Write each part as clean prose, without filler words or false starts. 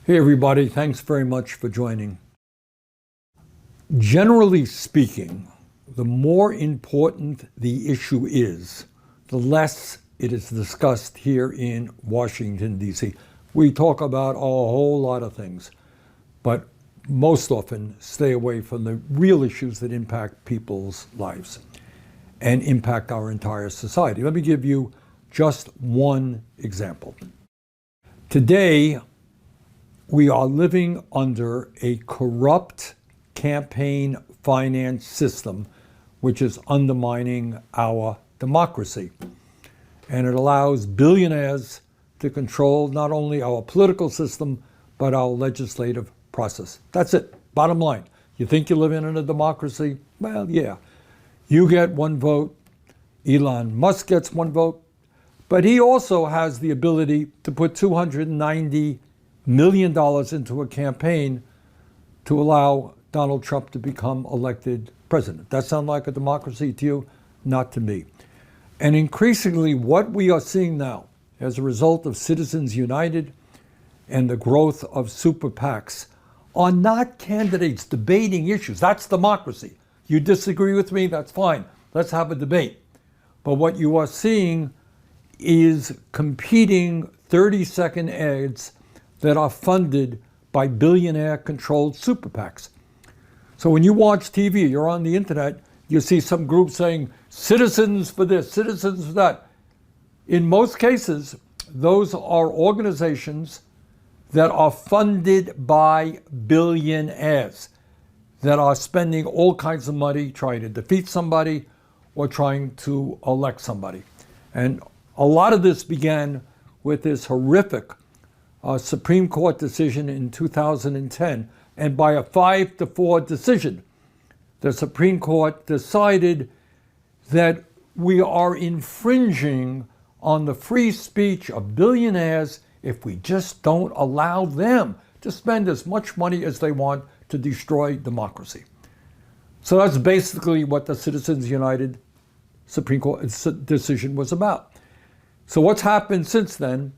Hey everybody, thanks very much for joining. Generally speaking, the more important the issue is, the less it is discussed here in Washington, D.C. We talk about a whole lot of things, but most often stay away from the real issues that impact people's lives and impact our entire society. Let me give you just one example. Today, we are living under a corrupt campaign finance system, which is undermining our democracy. And it allows billionaires to control not only our political system, but our legislative process. That's it, bottom line. You think you live in a democracy? Well, yeah. You get one vote, Elon Musk gets one vote, but he also has the ability to put $290 million into a campaign to allow Donald Trump to become elected president. That sound like a democracy to you? Not to me. And increasingly, what we are seeing now as a result of Citizens United and the growth of super PACs are not candidates debating issues. That's democracy. You disagree with me, that's fine. Let's have a debate. But what you are seeing is competing 30-second ads that are funded by billionaire-controlled super PACs. So when you watch TV, you're on the internet, you see some group saying, citizens for this, citizens for that. In most cases, those are organizations that are funded by billionaires that are spending all kinds of money trying to defeat somebody or trying to elect somebody. And a lot of this began with this horrific Supreme Court decision in 2010. And by a 5-4 decision, the Supreme Court decided that we are infringing on the free speech of billionaires if we just don't allow them to spend as much money as they want to destroy democracy. So that's basically what the Citizens United Supreme Court decision was about. So what's happened since then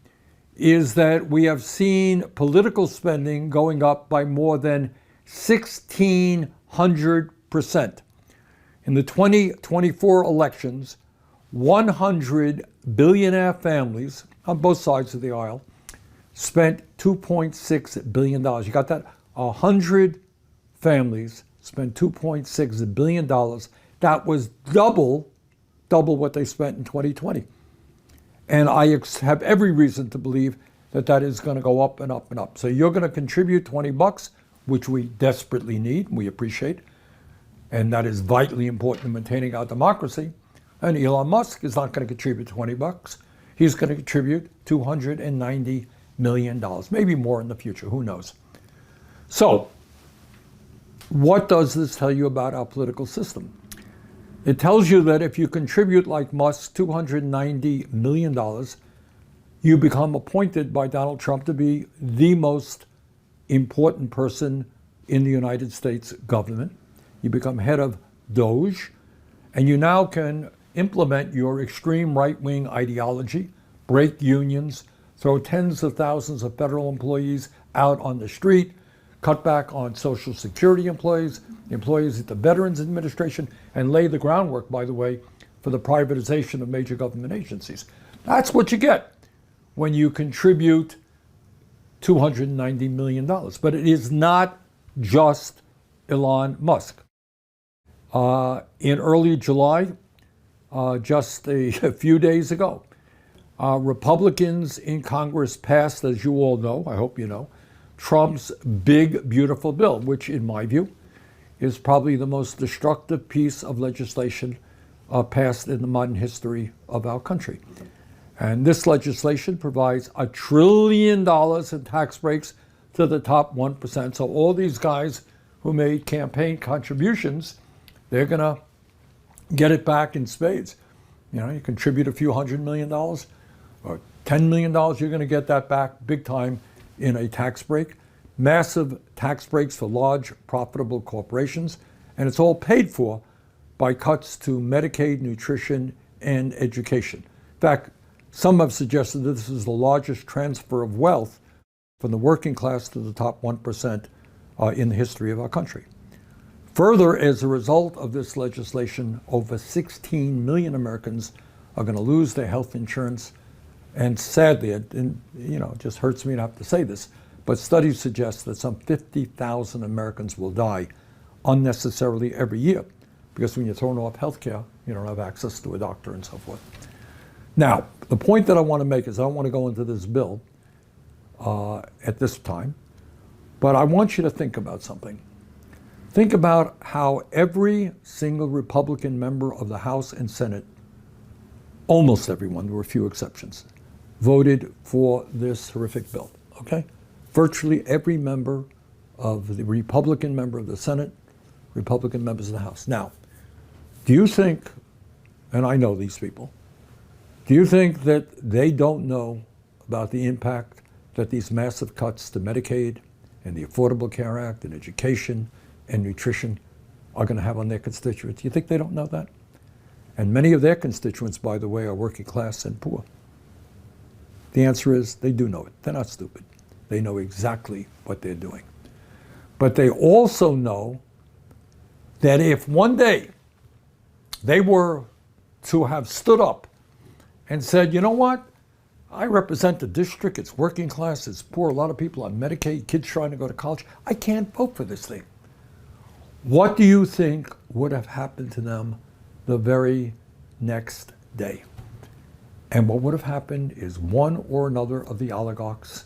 is that we have seen political spending going up by more than 1,600%. In the 2024 elections, 100 billionaire families on both sides of the aisle spent $2.6 billion. You got that? 100 families spent $2.6 billion. That was double what they spent in 2020. And I have every reason to believe that that is going to go up and up and up. So you're going to contribute $20, which we desperately need, we appreciate, and that is vitally important in maintaining our democracy. And Elon Musk is not going to contribute $20. He's going to contribute $290 million, maybe more in the future, who knows. So what does this tell you about our political system? It tells you that if you contribute like Musk $290 million, you become appointed by Donald Trump to be the most important person in the United States government. You become head of doers, and you now can implement your extreme right-wing ideology, break unions, throw tens of thousands of federal employees out on the street, cut back on Social Security employees at the Veterans Administration, and lay the groundwork, by the way, for the privatization of major government agencies. That's what you get when you contribute $290 million. But it is not just Elon Musk. In early July, just a few days ago, Republicans in Congress passed, as you all know, I hope you know, Trump's big, beautiful bill, which in my view is probably the most destructive piece of legislation passed in the modern history of our country. And this legislation provides $1 trillion in tax breaks to the top 1%. So all these guys who made campaign contributions, they're going to get it back in spades. You know, you contribute a few $100 million or $10 million, you're going to get that back big time in a tax break. Massive tax breaks for large, profitable corporations, and it's all paid for by cuts to Medicaid, nutrition, and education. In fact, some have suggested that this is the largest transfer of wealth from the working class to the top 1% in the history of our country. Further, as a result of this legislation, over 16 million Americans are going to lose their health insurance. And sadly, it just hurts me to have to say this, but studies suggest that some 50,000 Americans will die unnecessarily every year, because when you're thrown off health care, you don't have access to a doctor and so forth. Now, the point that I want to make is I don't want to go into this bill at this time, but I want you to think about something. Think about how every single Republican member of the House and Senate, almost everyone, there were a few exceptions, voted for this horrific bill, okay? Virtually every member of the Republican member of the Senate, Republican members of the House. Now, do you think, and I know these people, do you think that they don't know about the impact that these massive cuts to Medicaid and the Affordable Care Act and education and nutrition are going to have on their constituents? You think they don't know that? And many of their constituents, by the way, are working class and poor. The answer is they do know it. They're not stupid. They know exactly what they're doing. But they also know that if one day they were to have stood up and said, you know what? I represent the district, it's working class, it's poor, a lot of people on Medicaid, kids trying to go to college. I can't vote for this thing. What do you think would have happened to them the very next day? And what would have happened is one or another of the oligarchs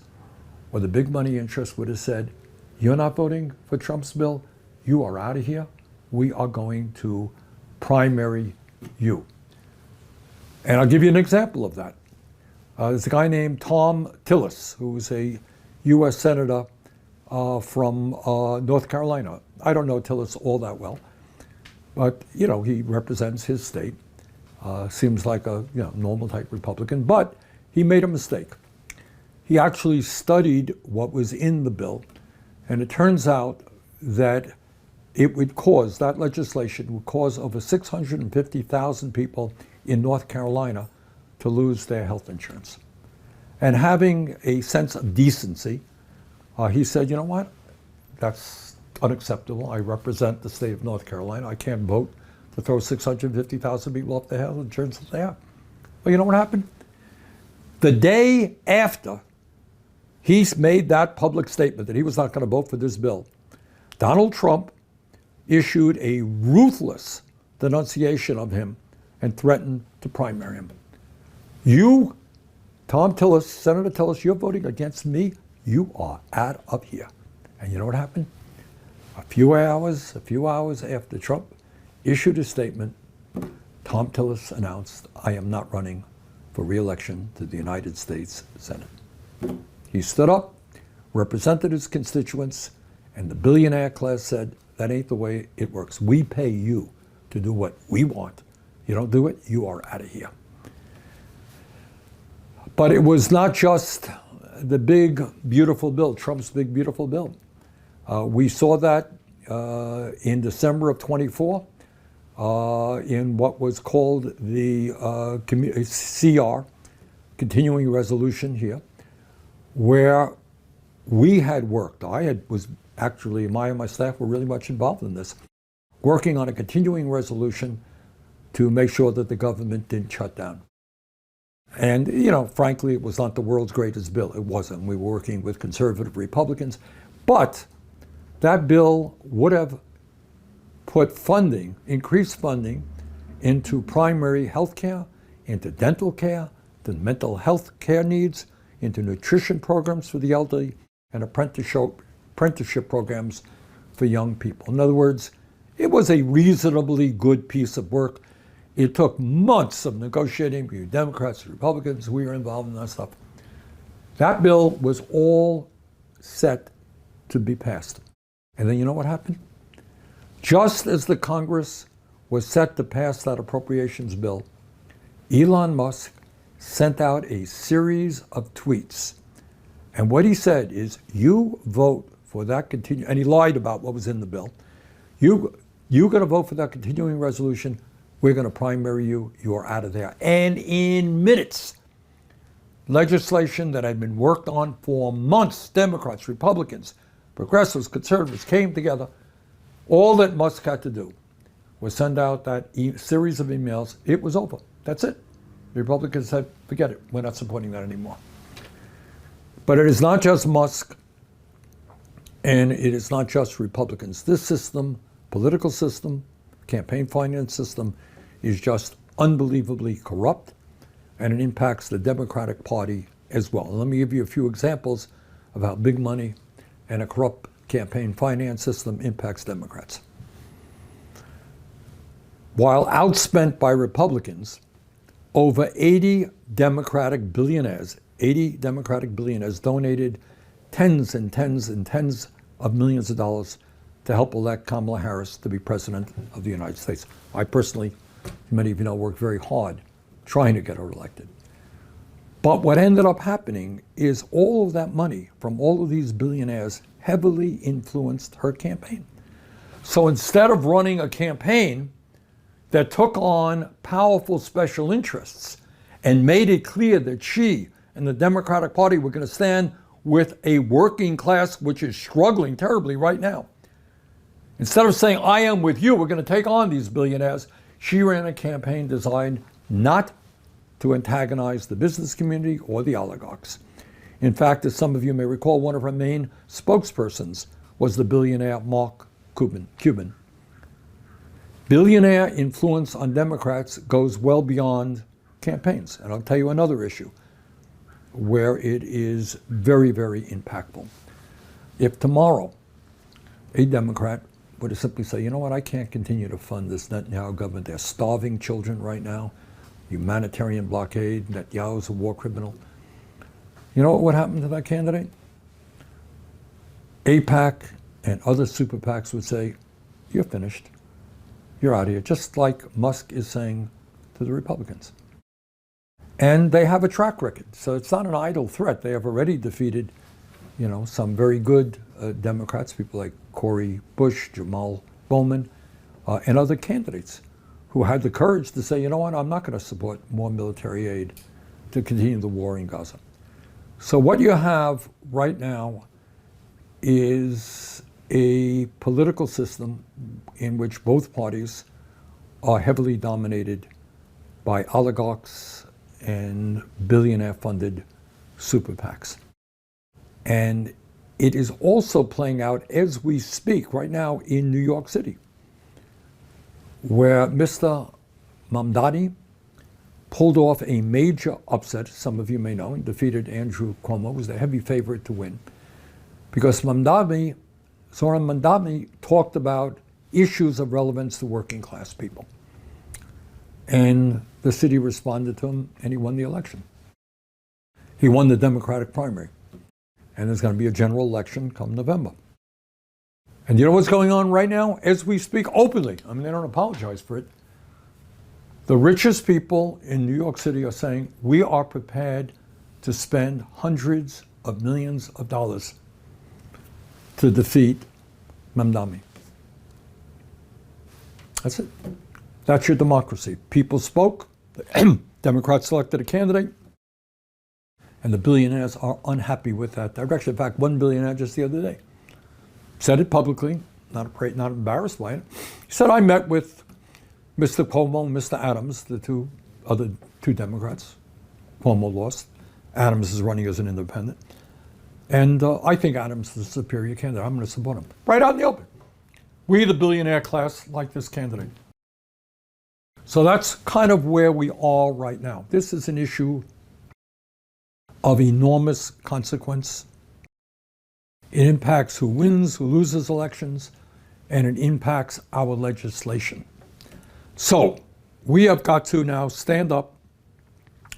or the big money interests would have said, you're not voting for Trump's bill, you are out of here, we are going to primary you. And I'll give you an example of that. There's a guy named Tom Tillis, who's a U.S. Senator from North Carolina. I don't know Tillis all that well, but he represents his state. Seems like a normal type Republican, but he made a mistake. He actually studied what was in the bill, and it turns out that that legislation would cause over 650,000 people in North Carolina to lose their health insurance. And having a sense of decency, he said, you know what? That's unacceptable. I represent the state of North Carolina. I can't vote to throw 650,000 people off their health insurance that they have. Well, you know what happened? The day after he's made that public statement that he was not going to vote for this bill, Donald Trump issued a ruthless denunciation of him and threatened to primary him. You, Tom Tillis, Senator Tillis, you're voting against me. You are out of here. And you know what happened? A few hours after Trump issued a statement, Tom Tillis announced, I am not running for re-election to the United States Senate. He stood up, represented his constituents, and the billionaire class said, that ain't the way it works. We pay you to do what we want. You don't do it, you are out of here. But it was not just the big, beautiful bill, Trump's big, beautiful bill. We saw that in December of 24 in what was called the CR, continuing resolution here, where we had worked. My staff were really much involved in this, working on a continuing resolution to make sure that the government didn't shut down. And, frankly, it was not the world's greatest bill. It wasn't. We were working with conservative Republicans. But that bill would have put funding, increased funding, into primary health care, into dental care, to mental health care needs, into nutrition programs for the elderly, and apprenticeship programs for young people. In other words, it was a reasonably good piece of work. It took months of negotiating between Democrats and Republicans. We were involved in that stuff. That bill was all set to be passed. And then you know what happened? Just as the Congress was set to pass that appropriations bill, Elon Musk sent out a series of tweets. And what he said is, you vote for that and he lied about what was in the bill. You're going to vote for that continuing resolution. We're going to primary you. You are out of there. And in minutes, legislation that had been worked on for months. Democrats, Republicans, progressives, conservatives came together. All that Musk had to do was send out that series of emails. It was over. That's it. The Republicans said, forget it. We're not supporting that anymore. But it is not just Musk, and it is not just Republicans. This system, political system, campaign finance system, is just unbelievably corrupt, and it impacts the Democratic Party as well. And let me give you a few examples of how big money and a corrupt campaign finance system impacts Democrats. While outspent by Republicans, over 80 Democratic billionaires donated tens and tens and tens of millions of dollars to help elect Kamala Harris to be president of the United States. I personally, many of you know, worked very hard trying to get her elected. But what ended up happening is all of that money from all of these billionaires heavily influenced her campaign. So instead of running a campaign that took on powerful special interests and made it clear that she and the Democratic Party were going to stand with a working class which is struggling terribly right now. Instead of saying, I am with you, we're going to take on these billionaires, she ran a campaign designed not to antagonize the business community or the oligarchs. In fact, as some of you may recall, one of her main spokespersons was the billionaire Mark Cuban. Billionaire influence on Democrats goes well beyond campaigns. And I'll tell you another issue where it is very, very impactful. If tomorrow a Democrat were to simply say, you know what, I can't continue to fund this Netanyahu government. They're starving children right now. Humanitarian blockade. Netanyahu's a war criminal. You know what would happen to that candidate? AIPAC and other super PACs would say, you're finished. You're out of here. Just like Musk is saying to the Republicans. And they have a track record. So it's not an idle threat. They have already defeated, some very good Democrats, people like Cori Bush, Jamal Bowman, and other candidates who had the courage to say, you know what, I'm not going to support more military aid to continue the war in Gaza. So what you have right now is a political system in which both parties are heavily dominated by oligarchs and billionaire-funded super PACs. And it is also playing out as we speak right now in New York City, where Mr. Mamdani pulled off a major upset, some of you may know, and defeated Andrew Cuomo, was the heavy favorite to win, because Zoran Mamdani talked about issues of relevance to working class people. And the city responded to him, and he won the election. He won the Democratic primary. And there's going to be a general election come November. And you know what's going on right now? As we speak openly, they don't apologize for it. The richest people in New York City are saying, we are prepared to spend hundreds of millions of dollars to defeat Mamdani. That's it. That's your democracy. People spoke, the Democrats selected a candidate, and the billionaires are unhappy with that direction. In fact, one billionaire just the other day said it publicly, not embarrassed by it. He said, I met with Mr. Cuomo and Mr. Adams, the other two Democrats. Cuomo lost. Adams is running as an independent. And I think Adams is the superior candidate. I'm going to support him. Right out in the open. We, the billionaire class, like this candidate. So that's kind of where we are right now. This is an issue of enormous consequence. It impacts who wins, who loses elections, and it impacts our legislation. So we have got to now stand up,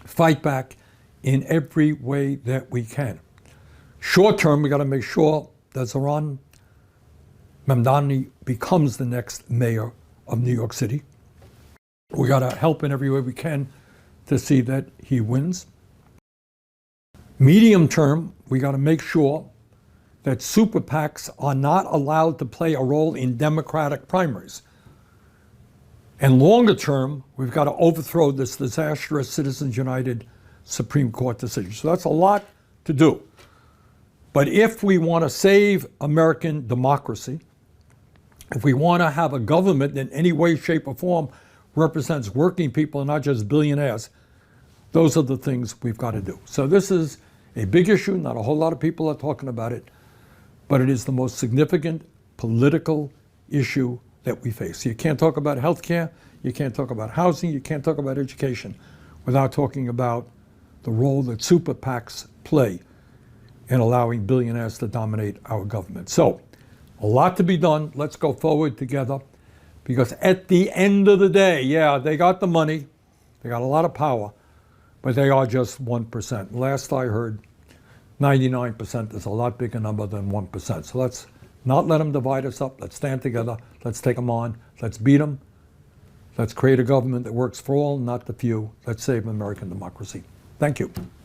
fight back in every way that we can. Short term, we got to make sure that Zoran Mamdani becomes the next mayor of New York City. We got to help in every way we can to see that he wins. Medium term, we got to make sure that super PACs are not allowed to play a role in Democratic primaries. And longer term, we've got to overthrow this disastrous Citizens United Supreme Court decision. So that's a lot to do. But if we want to save American democracy, if we want to have a government that in any way, shape, or form represents working people and not just billionaires, those are the things we've got to do. So this is a big issue. Not a whole lot of people are talking about it, but it is the most significant political issue that we face. You can't talk about healthcare, you can't talk about housing, you can't talk about education without talking about the role that super PACs play in allowing billionaires to dominate our government. So, a lot to be done. Let's go forward together, because at the end of the day, yeah, they got the money, they got a lot of power, but they are just 1%. Last I heard, 99% is a lot bigger number than 1%. So let's not let them divide us up. Let's stand together. Let's take them on. Let's beat them. Let's create a government that works for all, not the few. Let's save American democracy. Thank you.